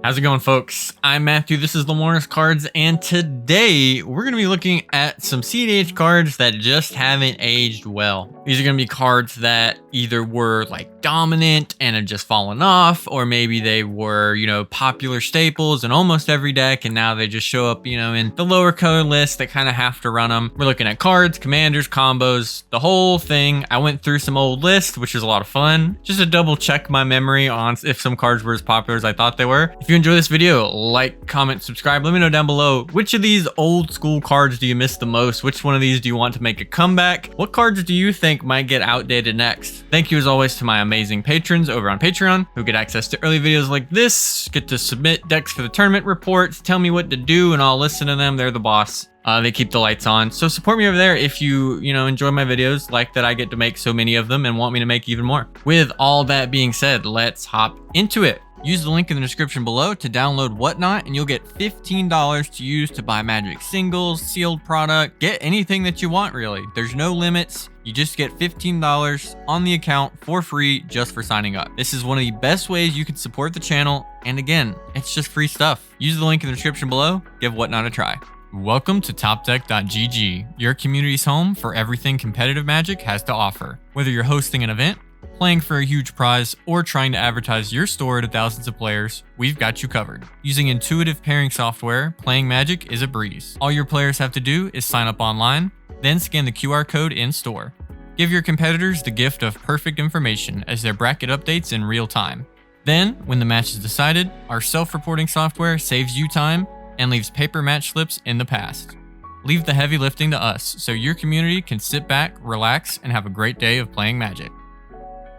How's it going, folks? I'm Matthew, this is Lemora Cards, and today we're going to be looking at some cEDH cards that just haven't aged well. These are going to be cards that either were like dominant and have just fallen off, or maybe they were, popular staples in almost every deck, and now they just show up, in the lower color list that kind of have to run them. We're looking at cards, commanders, combos, the whole thing. I went through some old lists, which was a lot of fun, just to double check my memory on if some cards were as popular as I thought they were. If you enjoy this video, like, comment, subscribe. Let me know down below, which of these old school cards do you miss the most? Which one of these do you want to make a comeback? What cards do you think might get outdated next? Thank you as always to my amazing patrons over on Patreon who get access to early videos like this, get to submit decks for the tournament reports, tell me what to do, and I'll listen to them. They're the boss. They keep the lights on. So support me over there if you, enjoy my videos, like that I get to make so many of them and want me to make even more. With all that being said, let's hop into it. Use the link in the description below to download Whatnot, and you'll get $15 to use to buy Magic singles, sealed product, get anything that you want, really. There's no limits. You just get $15 on the account for free just for signing up. This is one of the best ways you can support the channel. And again, it's just free stuff. Use the link in the description below. Give Whatnot a try. Welcome to TopDeck.gg, your community's home for everything competitive Magic has to offer. Whether you're hosting an event, playing for a huge prize, or trying to advertise your store to thousands of players, we've got you covered. Using intuitive pairing software, playing Magic is a breeze. All your players have to do is sign up online, then scan the QR code in store. Give your competitors the gift of perfect information as their bracket updates in real time. Then, when the match is decided, our self-reporting software saves you time and leaves paper match slips in the past. Leave the heavy lifting to us so your community can sit back, relax, and have a great day of playing Magic.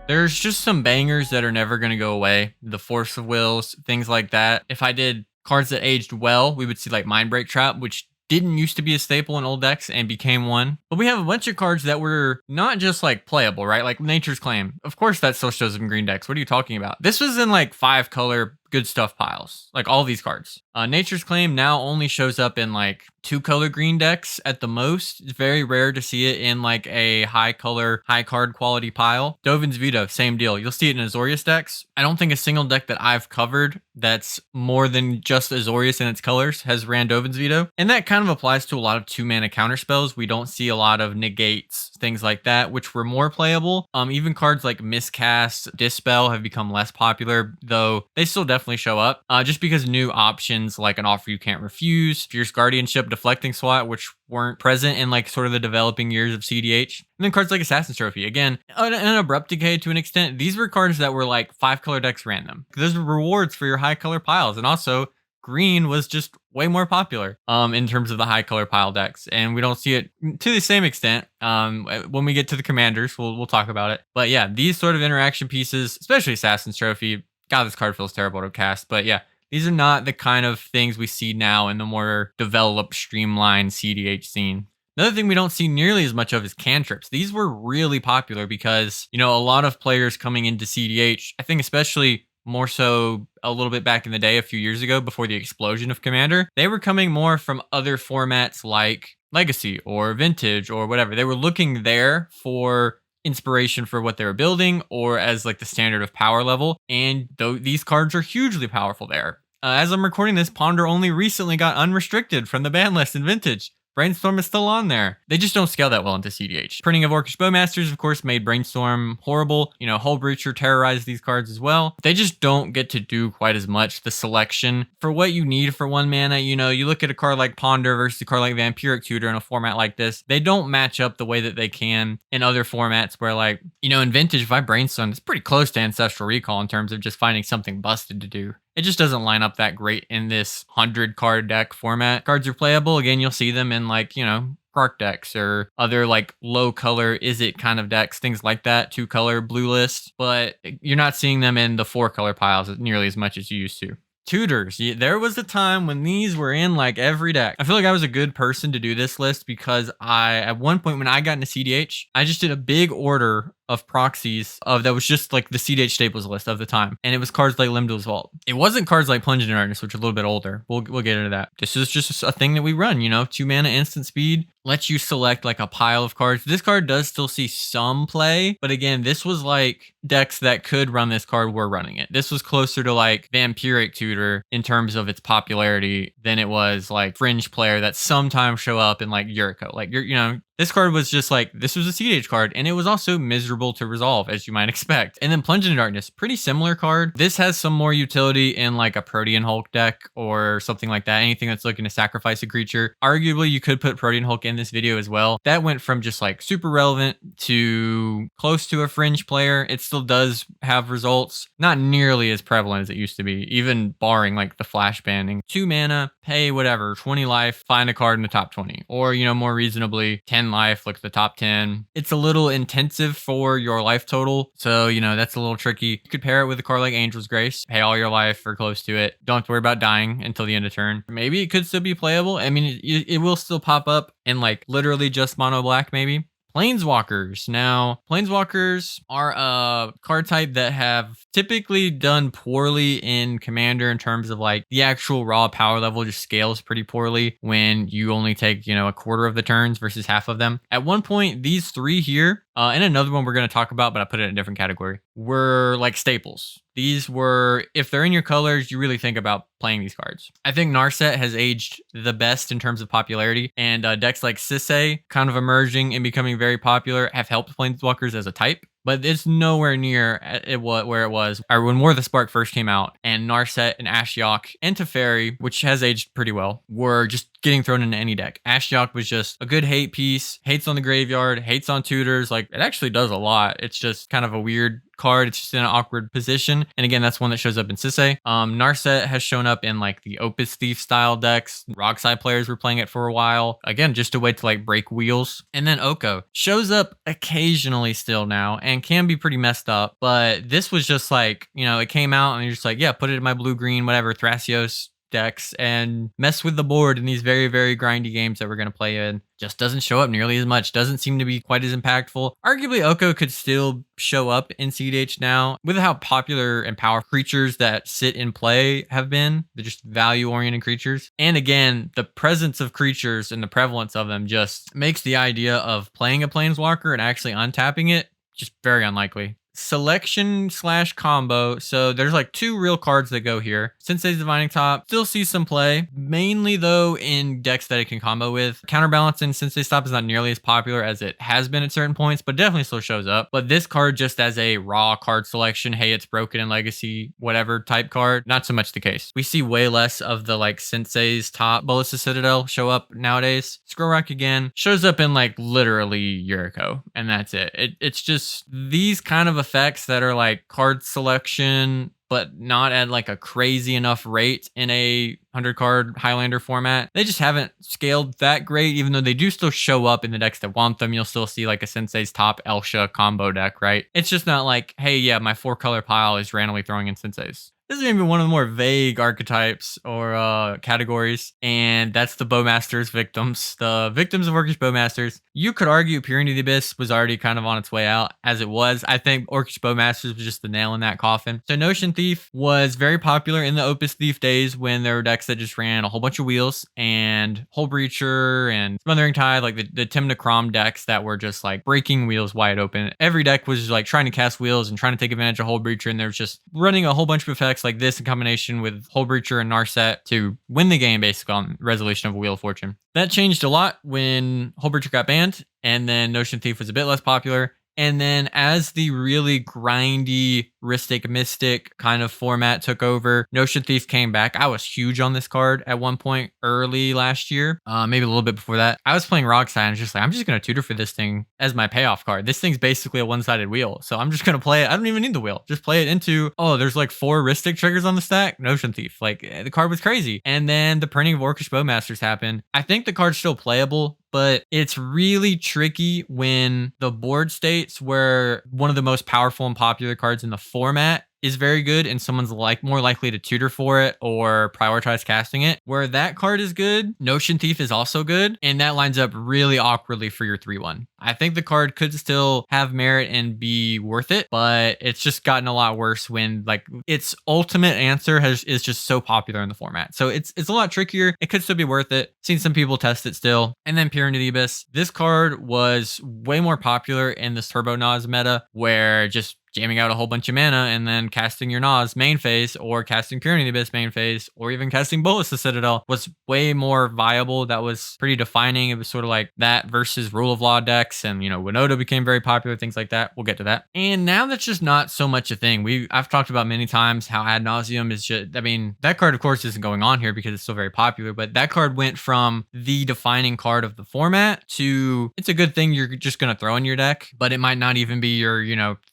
There's just some bangers that are never going to go away. The Force of Wills, things like that. If I did cards that aged well, we would see like Mindbreak Trap, which didn't used to be a staple in old decks and became one. But we have a bunch of cards that were not just like playable, right? Like Nature's Claim. Of course that still shows up in green decks. What are you talking about? This was in like 5-color good stuff piles. Like all these cards. Nature's Claim now only shows up in like 2-color green decks at the most. It's very rare to see it in like a high-color, high-card quality pile. Dovin's Veto, same deal. You'll see it in Azorius decks. I don't think a single deck that I've covered that's more than just Azorius in its colors has ran Dovin's Veto. And that kind of applies to a lot of 2-mana counter spells. We don't see a lot of negates, things like that, which were more playable. Even cards like Miscast, Dispel have become less popular, though they still definitely show up. Just because new options like an Offer You Can't Refuse, Fierce Guardianship, Deflecting Swat, which weren't present in like sort of the developing years of cEDH. And then cards like Assassin's Trophy. Again, an Abrupt Decay to an extent. These were cards that were like 5-color decks random. Those were rewards for your high-color piles. And also, green was just way more popular in terms of the high-color pile decks. And we don't see it to the same extent. When we get to the commanders, we'll talk about it. But yeah, these sort of interaction pieces, especially Assassin's Trophy. God, this card feels terrible to cast. But yeah, these are not the kind of things we see now in the more developed, streamlined cEDH scene. Another thing we don't see nearly as much of is Cantrips. These were really popular because, a lot of players coming into cEDH, I think especially more so a little bit back in the day, a few years ago, before the explosion of Commander, they were coming more from other formats like Legacy or Vintage or whatever. They were looking there for inspiration for what they were building or as like the standard of power level. And these cards are hugely powerful there. As I'm recording this, Ponder only recently got unrestricted from the ban list in Vintage. Brainstorm is still on there. They just don't scale that well into cEDH. Printing of Orcish Bowmasters, of course, made Brainstorm horrible. Hull Breacher terrorized these cards as well. They just don't get to do quite as much. The selection for what you need for 1 mana, you look at a card like Ponder versus a card like Vampiric Tutor in a format like this. They don't match up the way that they can in other formats where like, in Vintage, if I Brainstorm, it's pretty close to Ancestral Recall in terms of just finding something busted to do. It just doesn't line up that great in this 100-card deck format. Cards are playable. Again, you'll see them in like, Grark decks or other like low color Is It kind of decks, things like that, 2-color blue list. But you're not seeing them in the 4-color piles nearly as much as you used to. Tutors. There was a time when these were in like every deck. I feel like I was a good person to do this list because at one point when I got into cEDH, I just did a big order of proxies of that was just like the cEDH staples list of the time. And it was cards like Limdal's Vault. It wasn't cards like Plunging Darkness, which are a little bit older. We'll get into that. This is just a thing that we run, you know, 2 mana instant speed, lets you select like a pile of cards. This card does still see some play, but again, this was like decks that could run this card were running it. This was closer to like Vampiric Tutor in terms of its popularity than it was like Fringe Player that sometimes show up in like Yuriko. Like, you know, this card was just like, this was a cEDH card, and it was also miserable to resolve, as you might expect. And then Plunge into Darkness, pretty similar card. This has some more utility in like a Protean Hulk deck or something like that. Anything that's looking to sacrifice a creature. Arguably, you could put Protean Hulk in this video as well. That went from just like super relevant to close to a Fringe Player. It still does have results. Not nearly as prevalent as it used to be, even barring like the flash banning. 2 mana, pay whatever, 20 life, find a card in the top 20. Or, you know, more reasonably, 10 life, look at the top 10. It's a little intensive for your life total, so you know that's a little tricky. You could pair it with a card like Angel's Grace, pay all your life or close to it. Don't have to worry about dying until the end of turn. Maybe it could still be playable. I mean, it will still pop up in like literally just mono black maybe. Planeswalkers. Now, Planeswalkers are a card type that have typically done poorly in Commander in terms of like the actual raw power level just scales pretty poorly when you only take, you know, a quarter of the turns versus half of them. At one point, these 3 here, and another one we're going to talk about, but I put it in a different category, were like staples. These were, if they're in your colors, you really think about playing these cards. I think Narset has aged the best in terms of popularity, and decks like cEDH, kind of emerging and becoming very popular, have helped Planeswalkers as a type. But it's nowhere near where it was when War of the Spark first came out, and Narset and Ashiok and Teferi, which has aged pretty well, were just getting thrown into any deck. Ashiok was just a good hate piece, hates on the graveyard, hates on tutors. Like, it actually does a lot. It's just kind of a weird card. It's just in an awkward position. And again, that's one that shows up in cEDH. Narset has shown up in like the Opus Thief style decks. Rockside players were playing it for a while. Again, just a way to like break wheels. And then Oko shows up occasionally still now and can be pretty messed up. But this was just like, you know, it came out and you're just like, yeah, put it in my blue-green, whatever, Thrasios decks and mess with the board in these very, very grindy games that we're going to play in. Just doesn't show up nearly as much. Doesn't seem to be quite as impactful. Arguably, Oko could still show up in cEDH now with how popular and powerful creatures that sit in play have been. They're just value-oriented creatures. And again, the presence of creatures and the prevalence of them just makes the idea of playing a Planeswalker and actually untapping it just very unlikely. Selection / combo. So there's like 2 real cards that go here. Sensei's Divining Top still sees some play, mainly though in decks that it can combo with. Counterbalance in Sensei's Top is not nearly as popular as it has been at certain points, but definitely still shows up. But this card just as a raw card selection, hey, it's broken in Legacy, whatever type card, not so much the case. We see way less of the like Sensei's Top Ballista Citadel show up nowadays. Scroll Rock again shows up in like literally Yuriko, and that's it. It's just these kind of effects that are like card selection, but not at like a crazy enough rate in a 100 card Highlander format. They just haven't scaled that great, even though they do still show up in the decks that want them. You'll still see like a Sensei's Top Elsha combo deck, right? It's just not like, hey, yeah, my 4 color pile is randomly throwing in Sensei's. This is maybe one of the more vague archetypes or categories, and that's the Bowmaster's victims. The victims of Orcish Bowmasters. You could argue Peering to the Abyss was already kind of on its way out as it was. I think Orcish Bowmasters was just the nail in that coffin. So Notion Thief was very popular in the Opus Thief days when there were decks that just ran a whole bunch of wheels and Hull Breacher and Smothering Tide, like the Tymna Cards decks that were just like breaking wheels wide open. Every deck was just like trying to cast wheels and trying to take advantage of Hull Breacher, and there was just running a whole bunch of effects like this in combination with Hull Breacher and Narset to win the game basically on resolution of Wheel of Fortune. That changed a lot when Hull Breacher got banned, and then Notion Thief was a bit less popular. And then as the really grindy Ristic Mystic kind of format took over, Notion Thief came back. I was huge on this card at one point early last year, maybe a little bit before that. I was playing Rockside and I was just like, I'm just going to tutor for this thing as my payoff card. This thing's basically a one-sided wheel, so I'm just going to play it. I don't even need the wheel. Just play it into, oh, there's like 4 Ristic triggers on the stack. Notion Thief. Like, the card was crazy. And then the printing of Orcish Bowmasters happened. I think the card's still playable, but it's really tricky when the board states where one of the most powerful and popular cards in the format is very good and someone's more likely to tutor for it or prioritize casting it. Where that card is good, Notion Thief is also good, and that lines up really awkwardly for your 3/1. I think the card could still have merit and be worth it, but it's just gotten a lot worse when like its ultimate answer is just so popular in the format. So it's a lot trickier. It could still be worth it. Seen some people test it still. And then Peer into the Abyss. This card was way more popular in this Turbo Nas meta, where just jamming out a whole bunch of mana and then casting your Nas main phase or casting Peer into the Abyss main phase or even casting Bolus the Citadel was way more viable. That was pretty defining. It was sort of like that versus Rule of Law decks, and Winota became very popular, things like that. We'll get to that. And now that's just not so much a thing. I've talked about many times how Ad Nauseam is just, I mean, that card of course isn't going on here because it's still very popular, but that card went from the defining card of the format to it's a good thing you're just going to throw in your deck, but it might not even be your,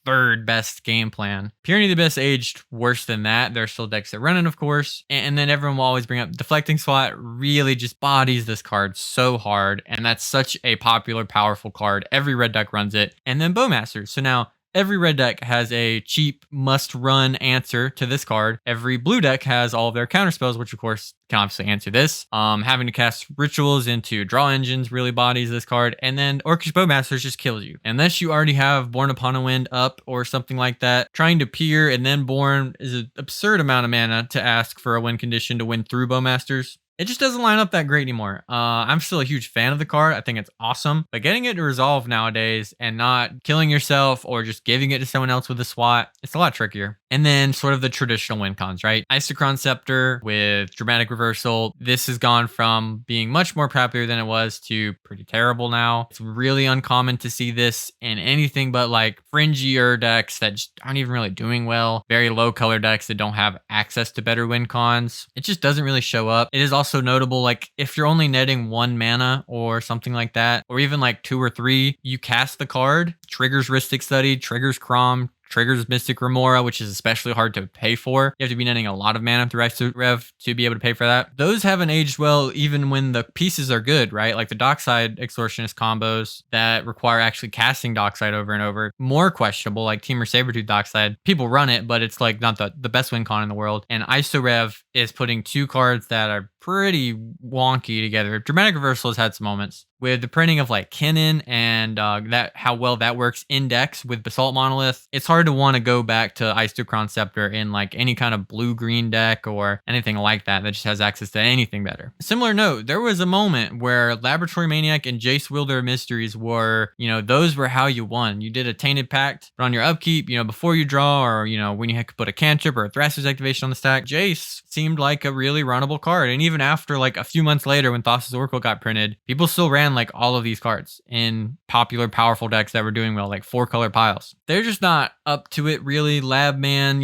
third best game plan. Peer into the Abyss aged worse than that. There are still decks that run it, of course. And then everyone will always bring up Deflecting Slot really just bodies this card so hard. And that's such a popular, powerful card. Every red deck runs it. And then Bowmaster. So now every red deck has a cheap must-run answer to this card. Every blue deck has all of their counterspells, which of course can obviously answer this. Having to cast rituals into draw engines really bodies this card. And then Orcish Bowmasters just kills you. Unless you already have Born Upon a Wind up or something like that. Trying to peer and then Born is an absurd amount of mana to ask for a win condition to win through Bowmasters. It just doesn't line up that great anymore. I'm still a huge fan of the card. I think it's awesome. But getting it to resolve nowadays and not killing yourself or just giving it to someone else with a swat, it's a lot trickier. And then sort of the traditional win cons, right? Isochron Scepter with Dramatic Reversal. This has gone from being much more popular than it was to pretty terrible now. It's really uncommon to see this in anything but like fringier decks that just aren't even really doing well. Very low color decks that don't have access to better win cons. It just doesn't really show up. It is also notable, like if you're only netting 1 mana or something like that, or even like 2 or 3, you cast the card, triggers Rhystic Study, triggers Crom, triggers Mystic Remora, which is especially hard to pay for. You have to be netting a lot of mana through Rev to be able to pay for that. Those haven't aged well even when the pieces are good, right? Like the Dockside Extortionist combos that require actually casting Dockside over and over. More questionable, like Temur Sabertooth Dockside. People run it, but it's like not the best win con in the world. And IsoRev is putting 2 cards that are pretty wonky together. Dramatic Reversal has had some moments. With the printing of like Kinnan and that how well that works in decks with Basalt Monolith, it's hard to want to go back to Isochron Scepter in like any kind of blue-green deck or anything like that just has access to anything better. Similar note, there was a moment where Laboratory Maniac and Jace Wielder of Mysteries were, those were how you won. You did a Tainted Pact, but on your upkeep, before you draw or, when you had to put a cantrip or a Thrasher's Activation on the stack, Jace seemed like a really runnable card. And even after like a few months later when Thassa's Oracle got printed, people still ran like all of these cards in popular powerful decks that were doing well, like 4-color piles. They're just not up to it really. Labman,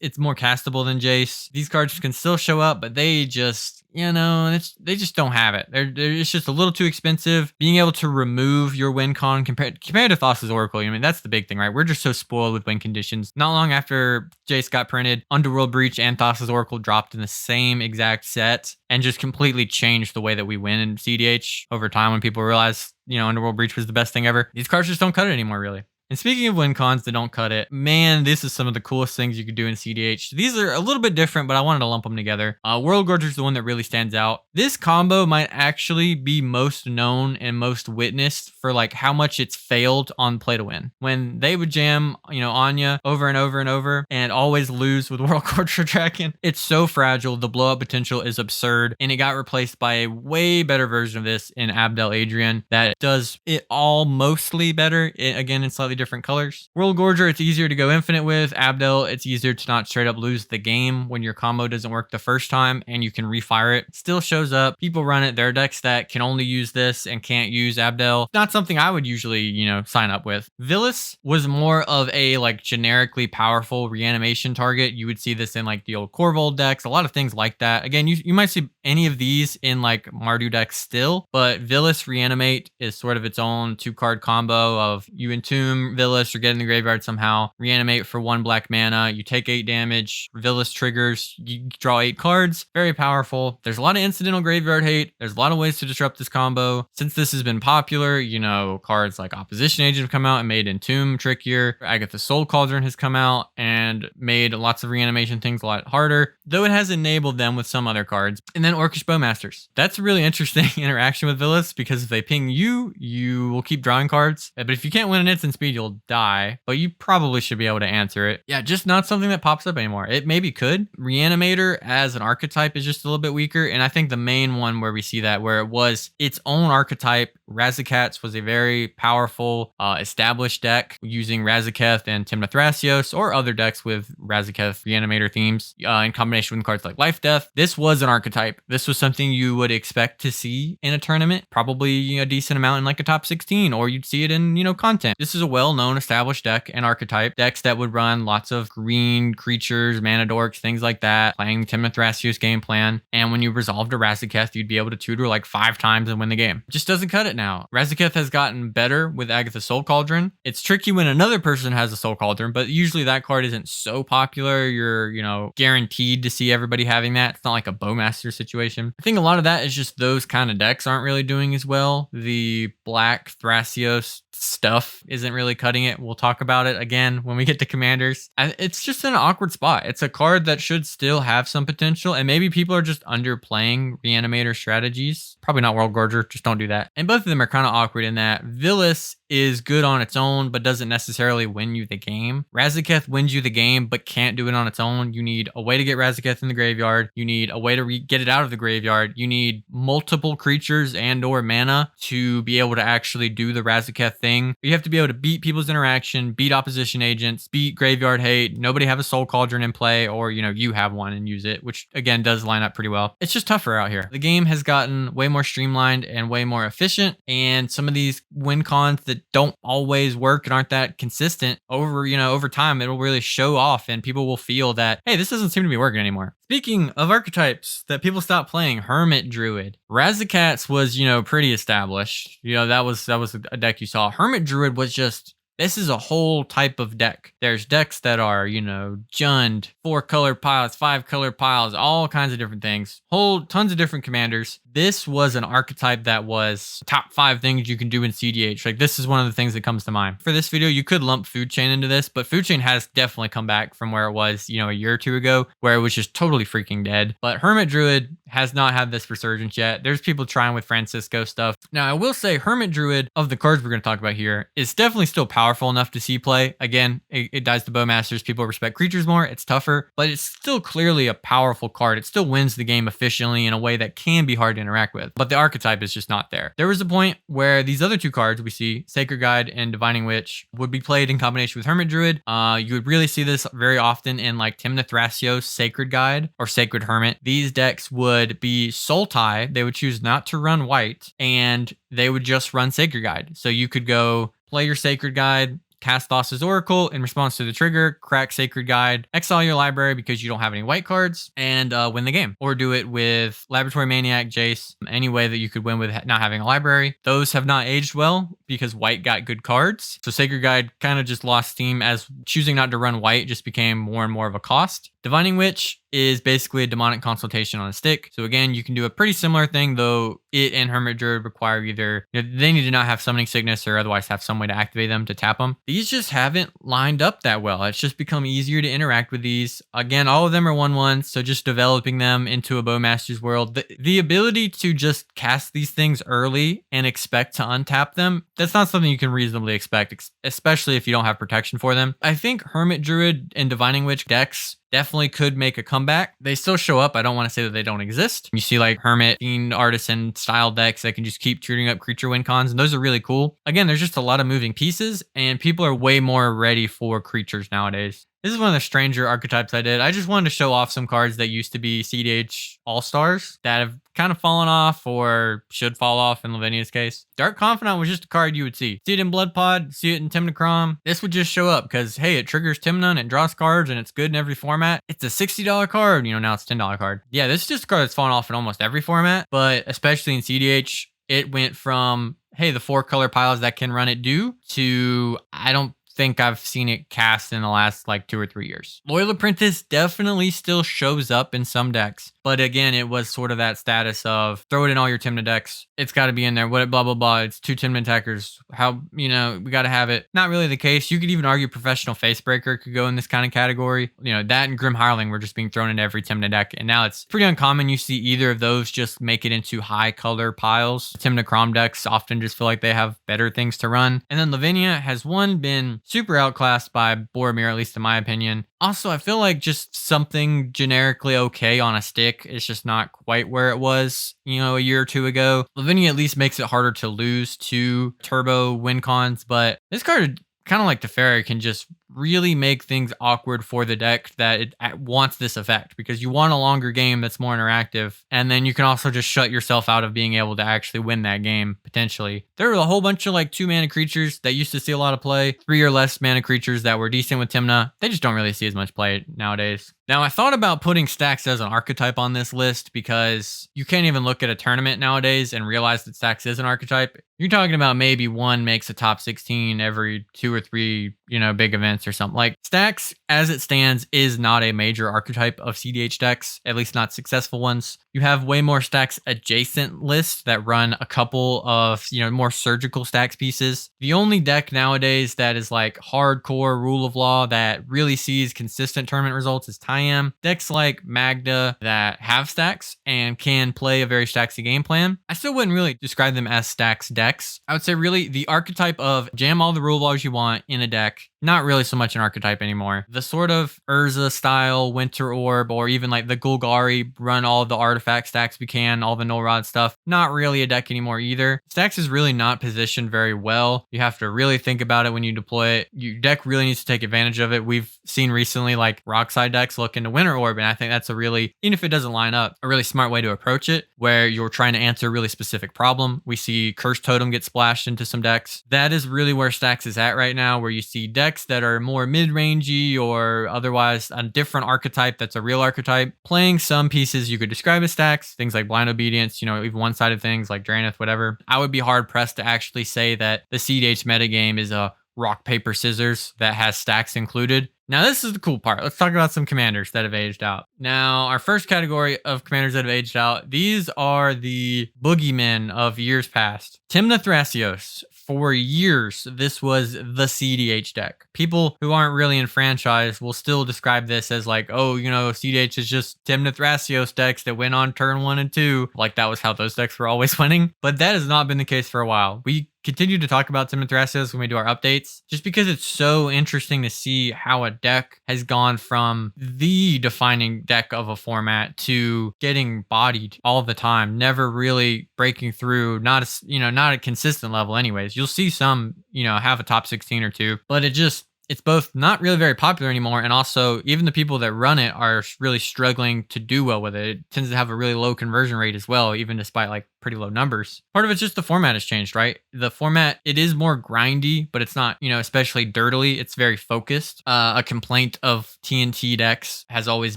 it's more castable than Jace. These cards can still show up, but they just they just don't have it. It's just a little too expensive. Being able to remove your win con compared to Thassa's Oracle, that's the big thing, right? We're just so spoiled with win conditions. Not long after Jace got printed, Underworld Breach and Thassa's Oracle dropped in the same exact set and just completely changed the way that we win in cEDH over time when people realized, Underworld Breach was the best thing ever. These cards just don't cut it anymore, really. And speaking of win cons that don't cut it, man, this is some of the coolest things you could do in cEDH. These are a little bit different, but I wanted to lump them together. World Gorger is the one that really stands out. This combo might actually be most known and most witnessed for like how much it's failed on Play to Win. When they would jam, Anya over and over and over and always lose with World Gorger Dragon. It's so fragile. The blow up potential is absurd. And it got replaced by a way better version of this in Abdel Adrian that does it all mostly better. Again, in slightly different colors. World Gorger, it's easier to go infinite with. Abdel, it's easier to not straight up lose the game when your combo doesn't work the first time and you can refire it. Still shows up. People run it. There are decks that can only use this and can't use Abdel. Not something I would usually, sign up with. Villas was more of a like generically powerful reanimation target. You would see this in like the old Corvold decks, a lot of things like that. Again, you might see any of these in like Mardu decks still, but Villas Reanimate is sort of its own 2-card combo of you entomb, ping Villas or get in the graveyard somehow, reanimate for 1 black mana, you take 8 damage, Villas triggers, you draw 8 cards, very powerful. There's a lot of incidental graveyard hate, there's a lot of ways to disrupt this combo. Since this has been popular, you know, cards like Opposition Agent have come out and made Entomb trickier, Agatha's Soul Cauldron has come out and made lots of reanimation things a lot harder, though it has enabled them with some other cards. And then Orcish Bowmasters. That's a really interesting interaction with Villas, because if they ping you, you will keep drawing cards. But if you can't win an instant speed, you'll die. But you probably should be able to answer it. Yeah, just not something that pops up anymore. It maybe could. Reanimator as an archetype is just a little bit weaker. And I think the main one where we see that, where it was its own archetype, Razakats was a very powerful established deck using Razaketh and Tymna Thrasios, or other decks with Razaketh Reanimator themes in combination with cards like Life Death. This was an archetype. This was something you would expect to see in a tournament, probably a decent amount in like a top 16, or you'd see it in, you know, content. This is a well-known established deck and archetype. Decks that would run lots of green creatures, mana dorks, things like that, playing Tymna Thrasios game plan. And when you resolved a Razaketh, you'd be able to tutor like 5 times and win the game. It just doesn't cut it now. Razaketh has gotten better with Agatha's Soul Cauldron. It's tricky when another person has a Soul Cauldron, but usually that card isn't so popular. You're, you know, guaranteed to see everybody having that. It's not like a Bowmaster situation. I think a lot of that is just those kind of decks aren't really doing as well. The black Thrasios stuff isn't really cutting it. We'll talk about it again when we get to Commanders. It's just in an awkward spot. It's a card that should still have some potential, and maybe people are just underplaying Reanimator strategies. Probably not World Gorger, just don't do that. And both of them are kind of awkward in that Villas is good on its own, but doesn't necessarily win you the game. Razaketh wins you the game, but can't do it on its own. You need a way to get Razaketh in the graveyard. You need a way to get it out of the graveyard. You need multiple creatures and or mana to be able to actually do the Razaketh thing. You have to be able to beat people's interaction, beat opposition agents, beat graveyard hate, nobody have a Soul Cauldron in play, or, you know, you have one and use it, which again does line up pretty well. It's just tougher out here. The game has gotten way more streamlined and way more efficient, and some of these win cons that don't always work and aren't that consistent over time, it'll really show off and people will feel that, hey, this doesn't seem to be working anymore. Speaking of archetypes that people stopped playing, Hermit Druid. Razakats was, pretty established. That was a deck you saw. Hermit Druid was just, this is a whole type of deck. There's decks that are, Jund, 4-color piles, 5-color piles, all kinds of different things. Tons of different commanders. This was an archetype that was top 5 things you can do in cEDH. Like, this is one of the things that comes to mind. For this video, you could lump Food Chain into this, but Food Chain has definitely come back from where it was, a year or two ago, where it was just totally freaking dead. But Hermit Druid has not had this resurgence yet. There's people trying with Francisco stuff. Now, I will say Hermit Druid, of the cards we're going to talk about here, is definitely still powerful enough to see play. Again, it dies to Bowmasters. People respect creatures more. It's tougher, but it's still clearly a powerful card. It still wins the game efficiently in a way that can be hard to interact with, but the archetype is just not there. There was a point where these other 2 cards we see, Sacred Guide and Divining Witch, would be played in combination with Hermit Druid. You would really see this very often in like Tymna Thrasios Sacred Guide or Sacred Hermit. These decks would be soul tie. They would choose not to run white, and they would just run Sacred Guide. So you could go play your Sacred Guide, cast Thassa's Oracle in response to the trigger, crack Sacred Guide, exile your library because you don't have any white cards, and win the game. Or do it with Laboratory Maniac, Jace, any way that you could win with not having a library. Those have not aged well because white got good cards. So Sacred Guide kind of just lost steam as choosing not to run white just became more and more of a cost. Divining Witch is basically a demonic consultation on a stick. So again, you can do a pretty similar thing, though it and Hermit Druid require either, they need to not have Summoning Sickness or otherwise have some way to activate them to tap them. These just haven't lined up that well. It's just become easier to interact with these. Again, all of them are 1/1, so just developing them into a Bowmaster's world. The ability to just cast these things early and expect to untap them, that's not something you can reasonably expect, especially if you don't have protection for them. I think Hermit Druid and Divining Witch decks definitely could make a comeback. They still show up. I don't want to say that they don't exist. You see like Hermit, Fiend, Artisan style decks that can just keep tuning up creature Wincons, and those are really cool. Again, there's just a lot of moving pieces, and people are way more ready for creatures nowadays. This is one of the stranger archetypes I did. I just wanted to show off some cards that used to be cEDH All-Stars that have kind of fallen off or should fall off in Lavinia's case. Dark Confidant was just a card you would see. See it in Blood Pod, see it in Tymna Crom. This would just show up because, hey, it triggers Tymna and it draws cards and it's good in every format. It's a $60 card. Now it's a $10 card. Yeah, this is just a card that's fallen off in almost every format, but especially in cEDH, it went from, hey, the 4-color piles that can run it do, to I don't think I've seen it cast in the last like 2 or 3 years. Loyal Apprentice definitely still shows up in some decks, but again, it was sort of that status of throw it in all your Tymna decks. It's got to be in there. What blah blah blah. It's 2 Tymna attackers. How, we got to have it. Not really the case. You could even argue Professional Facebreaker could go in this kind of category. That and Grim Hireling were just being thrown into every Tymna deck, and now it's pretty uncommon you see either of those just make it into high color piles. Tymna Crom decks often just feel like they have better things to run. And then Lavinia has been super outclassed by Boromir, at least in my opinion. Also, I feel like just something generically okay on a stick is just not quite where it was, a year or two ago. Lavinia at least makes it harder to lose to Turbo Wincons, but this card, kind of like Teferi, can just really make things awkward for the deck that it wants this effect, because you want a longer game that's more interactive, and then you can also just shut yourself out of being able to actually win that game, potentially. There were a whole bunch of like 2 mana creatures that used to see a lot of play, 3 or less mana creatures that were decent with Tymna. They just don't really see as much play nowadays. Now, I thought about putting Stax as an archetype on this list because you can't even look at a tournament nowadays and realize that Stax is an archetype. You're talking about maybe one makes a top 16 every 2 or 3, big events or something. Like, Stax, as it stands, is not a major archetype of cEDH decks, at least not successful ones. You have way more Stax adjacent lists that run a couple of, more surgical Stax pieces. The only deck nowadays that is like hardcore rule of law that really sees consistent tournament results is Tymna. Decks like Magda that have Stax and can play a very Staxy game plan, I still wouldn't really describe them as Stax decks. I would say really the archetype of jam all the rule laws you want in a deck, not really so much an archetype anymore. The sort of Urza style Winter Orb, or even like the Golgari, run all the artifact stacks we can, all the Null Rod stuff, not really a deck anymore either. Stax is really not positioned very well. You have to really think about it when you deploy it. Your deck really needs to take advantage of it. We've seen recently like Rockside decks look into Winter Orb, and I think that's a really, even if it doesn't line up, a really smart way to approach it, where you're trying to answer a really specific problem. We see Curse Totem get splashed into some decks. That is really where Stax is at right now, where you see decks that are more mid-rangey or otherwise a different archetype that's a real archetype playing some pieces you could describe as Stax, things like Blind Obedience, even one-sided things like Draenith, whatever. I would be hard-pressed to actually say that the cEDH metagame is a rock, paper, scissors that has Stax included. Now, this is the cool part. Let's talk about some commanders that have aged out. Now, our first category of commanders that have aged out, these are the Boogie Men of years past. Tymna Thrasios. For years, this was the cEDH deck. People who aren't really in franchise will still describe this as like, oh, cEDH is just Tymna Thrasios decks that win on turn 1 and 2. Like that was how those decks were always winning. But that has not been the case for a while. We continue to talk about Tymna Thrasios when we do our updates, just because it's so interesting to see how a deck has gone from the defining deck of a format to getting bodied all the time, never really breaking through, not a consistent level anyways. You'll see some, have a top 16 or 2, but it's both not really very popular anymore, and also even the people that run it are really struggling to do well with it. It tends to have a really low conversion rate as well, even despite like pretty low numbers. Part of it's just the format has changed, right? The format, it is more grindy, but it's not, especially dirtily. It's very focused. A complaint of TNT decks has always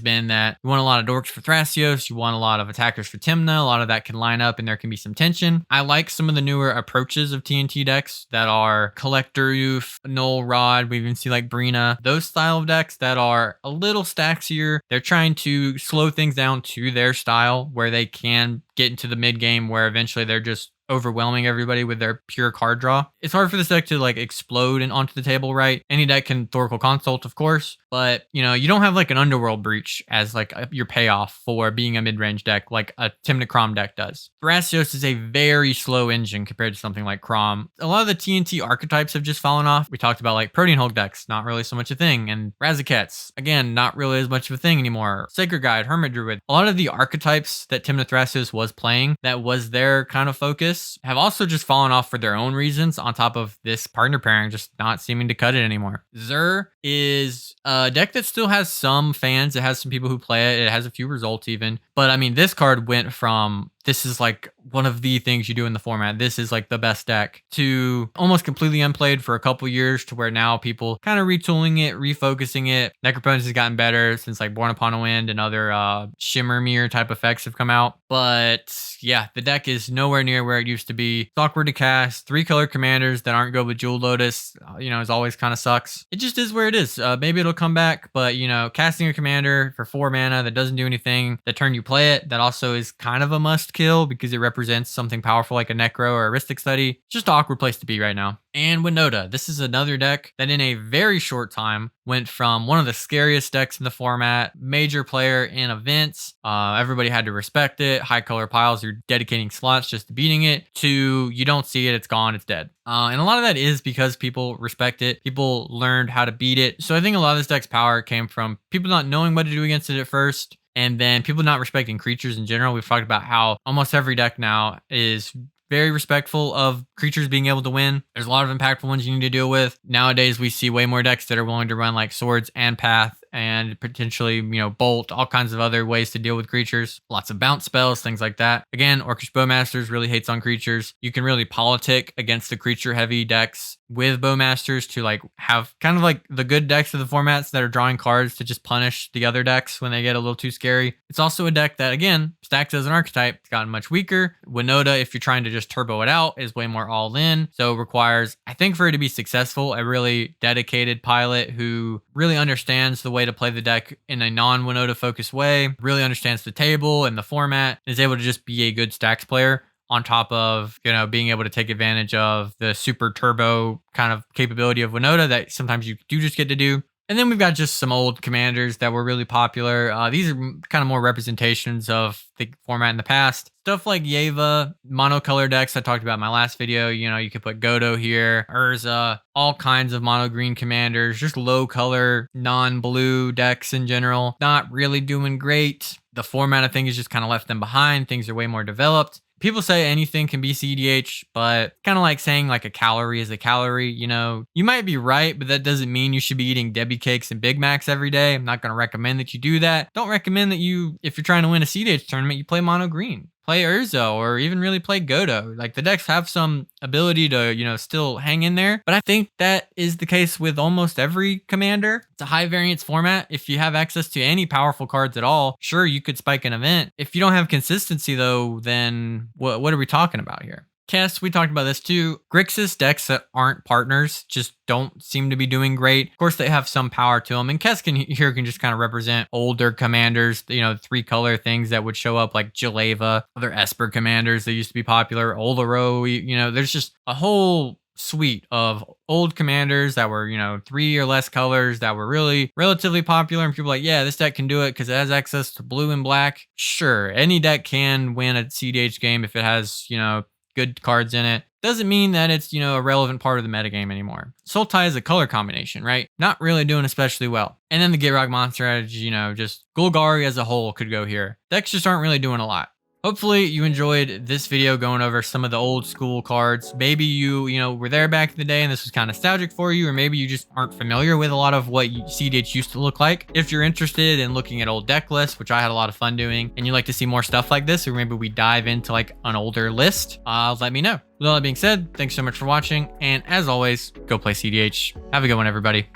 been that you want a lot of dorks for Thrasios, you want a lot of attackers for Tymna, a lot of that can line up and there can be some tension. I like some of the newer approaches of TNT decks that are Collector Youth, Null Rod, we even see like Brina, those style of decks that are a little Staxier. They're trying to slow things down to their style where they can get into the mid game where eventually they're just overwhelming everybody with their pure card draw. It's hard for this deck to like explode and onto the table, right? Any deck can Thoracle Consult, of course, but you don't have like an Underworld Breach as like your payoff for being a mid-range deck like a Tymna Crom deck does. Thrasios is a very slow engine compared to something like Crom. A lot of the TNT archetypes have just fallen off. We talked about like Protean Hulk decks, not really so much a thing, and Razakets, again, not really as much of a thing anymore. Sacred Guide, Hermit Druid. A lot of the archetypes that Tymna Thrasios was playing, that was their kind of focus, have also just fallen off for their own reasons, on top of this partner pairing just not seeming to cut it anymore. Zur is a deck that still has some fans. It has some people who play it. It has a few results even. But I mean, this card went from this is like one of the things you do in the format. This is like the best deck, to almost completely unplayed for a couple years, to where now people kind of retooling it, refocusing it. Necropotence has gotten better since like Born Upon a Wind and other Shimmer Mirror type effects have come out. But yeah, the deck is nowhere near where it used to be. It's awkward to cast. 3-color commanders that aren't good with Jewel Lotus, is always kind of sucks. It just is where it is. Maybe it'll come back, but casting a commander for 4 mana that doesn't do anything the turn you play it, that also is kind of a must kill because it represents something powerful like a Necro or a Rhystic Study. It's just an awkward place to be right now. And Winota, this is another deck that in a very short time went from one of the scariest decks in the format, major player in events, everybody had to respect it, high color piles, you're dedicating slots just to beating it, to you don't see it, it's gone, it's dead. And a lot of that is because people respect it, people learned how to beat it. So I think a lot of this deck's power came from people not knowing what to do against it at first, and then people not respecting creatures in general. We've talked about how almost every deck now is very respectful of creatures being able to win. There's a lot of impactful ones you need to deal with. Nowadays, we see way more decks that are willing to run like swords and path and potentially, bolt, all kinds of other ways to deal with creatures. Lots of bounce spells, things like that. Again, Orcish Bowmasters really hates on creatures. You can really politic against the creature heavy decks with Bowmasters to like have kind of like the good decks of the formats that are drawing cards to just punish the other decks when they get a little too scary. It's also a deck that, again, Stax as an archetype, it's gotten much weaker. Winota, if you're trying to just turbo it out, is way more all in. So it requires, I think, for it to be successful, a really dedicated pilot who really understands the way to play the deck in a non-Winota focused way, really understands the table and the format, and is able to just be a good Stax player, on top of, being able to take advantage of the super turbo kind of capability of Winota that sometimes you do just get to do. And then we've got just some old commanders that were really popular. These are kind of more representations of the format in the past. Stuff like Yeva, monocolor decks I talked about in my last video. You could put Godo here, Urza, all kinds of mono green commanders, just low color, non-blue decks in general. Not really doing great. The format, I think, has just kind of left them behind. Things are way more developed. People say anything can be cEDH, but kind of like saying like a calorie is a calorie, you might be right, but that doesn't mean you should be eating Debbie cakes and Big Macs every day. I'm not going to recommend that you do that. Don't recommend that if you're trying to win a cEDH tournament, you play mono green. Play Urza, or even really play Godo. Like, the decks have some ability to, still hang in there. But I think that is the case with almost every commander. It's a high variance format. If you have access to any powerful cards at all, sure, you could spike an event. If you don't have consistency though, then what are we talking about here? Kess, we talked about this too. Grixis decks that aren't partners just don't seem to be doing great. Of course, they have some power to them, and Kess can just kind of represent older commanders, 3-color things that would show up like Jaleva, other Esper commanders that used to be popular, Olaro, there's just a whole suite of old commanders that were, 3 or less colors that were really relatively popular, and people are like, yeah, this deck can do it because it has access to blue and black. Sure, any deck can win a cEDH game if it has, good cards in it. Doesn't mean that it's, a relevant part of the metagame anymore. Sultai is a color combination, right? Not really doing especially well. And then the Gitrog monster edge, just Golgari as a whole could go here. Decks just aren't really doing a lot. Hopefully you enjoyed this video going over some of the old school cards. Maybe you were there back in the day and this was kind of nostalgic for you, or maybe you just aren't familiar with a lot of what cEDH used to look like. If you're interested in looking at old deck lists, which I had a lot of fun doing, and you'd like to see more stuff like this, or maybe we dive into like an older list, let me know. With all that being said, thanks so much for watching, and as always, go play cEDH. Have a good one, everybody.